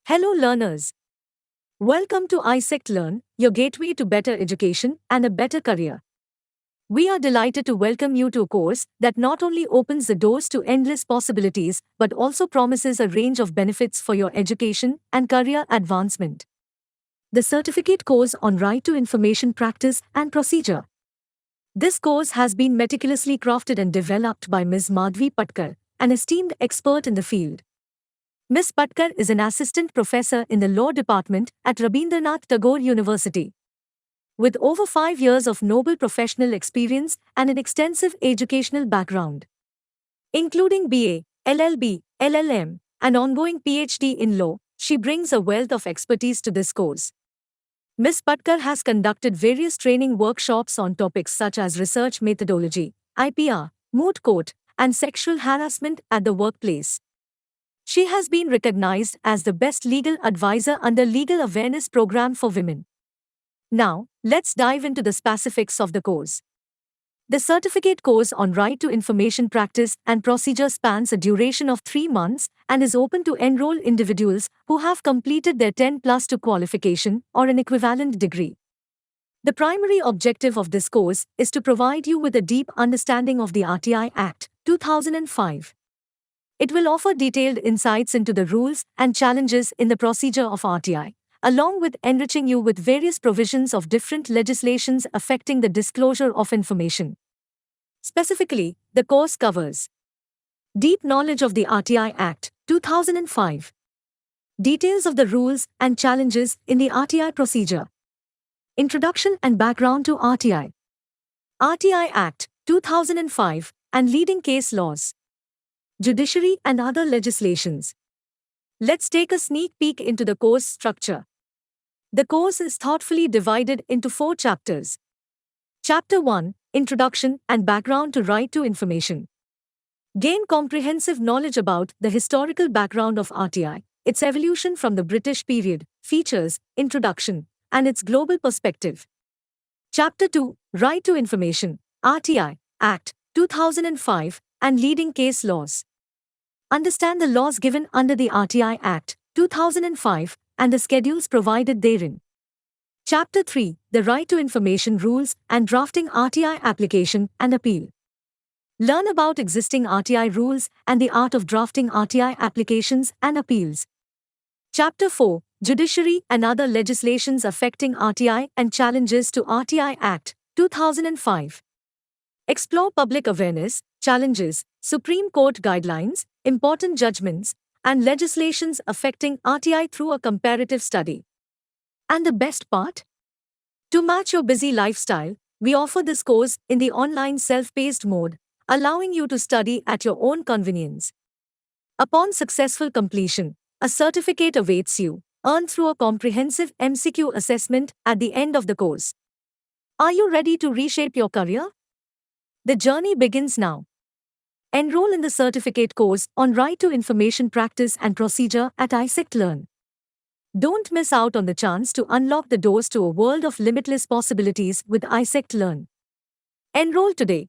Hello learners. Welcome to ISECT Learn, your gateway to better education and a better career. We are delighted to welcome you to a course that not only opens the doors to endless possibilities but also promises a range of benefits for your education and career advancement. The certificate course on Right to Information Practice and Procedure. This course has been meticulously crafted and developed by Ms. Madhvi Patkar, an esteemed expert in the field. Ms. Patkar is an assistant professor in the law department at Rabindranath Tagore University. With over 5 years of noble professional experience and an extensive educational background, including BA, LLB, LLM, and ongoing PhD in law, she brings a wealth of expertise to this course. Ms. Patkar has conducted various training workshops on topics such as research methodology, IPR, moot court, and sexual harassment at the workplace. She has been recognized as the best legal advisor under Legal Awareness Program for Women. Now, let's dive into the specifics of the course. The certificate course on Right to Information Practice and Procedure spans a duration of 3 months and is open to enroll individuals who have completed their 10+2 qualification or an equivalent degree. The primary objective of this course is to provide you with a deep understanding of the RTI Act, 2005. It will offer detailed insights into the rules and challenges in the procedure of RTI, along with enriching you with various provisions of different legislations affecting the disclosure of information. Specifically, the course covers deep knowledge of the RTI Act, 2005, details of the rules and challenges in the RTI procedure, introduction and background to RTI Act, 2005, and leading case laws, judiciary and other legislations. Let's take a sneak peek into the course structure. The course is thoughtfully divided into 4 chapters. Chapter 1, Introduction and Background to Right to Information. Gain comprehensive knowledge about the historical background of RTI, its evolution from the British period, features, introduction, and its global perspective. Chapter 2, Right to Information, RTI Act, 2005, and leading case laws. Understand the laws given under the RTI Act, 2005, and the schedules provided therein. Chapter 3, The Right to Information Rules and Drafting RTI Application and Appeal. Learn about existing RTI rules and the art of drafting RTI applications and appeals. Chapter 4, Judiciary and Other Legislations Affecting RTI and Challenges to RTI Act, 2005. Explore public awareness, challenges, Supreme Court guidelines, important judgments, and legislations affecting RTI through a comparative study. And the best part? To match your busy lifestyle, we offer this course in the online self-paced mode, allowing you to study at your own convenience. Upon successful completion, a certificate awaits you, earned through a comprehensive MCQ assessment at the end of the course. Are you ready to reshape your career? The journey begins now. Enroll in the certificate course on Right to Information Practice and Procedure at ISECT Learn. Don't miss out on the chance to unlock the doors to a world of limitless possibilities with ISECT Learn. Enroll today.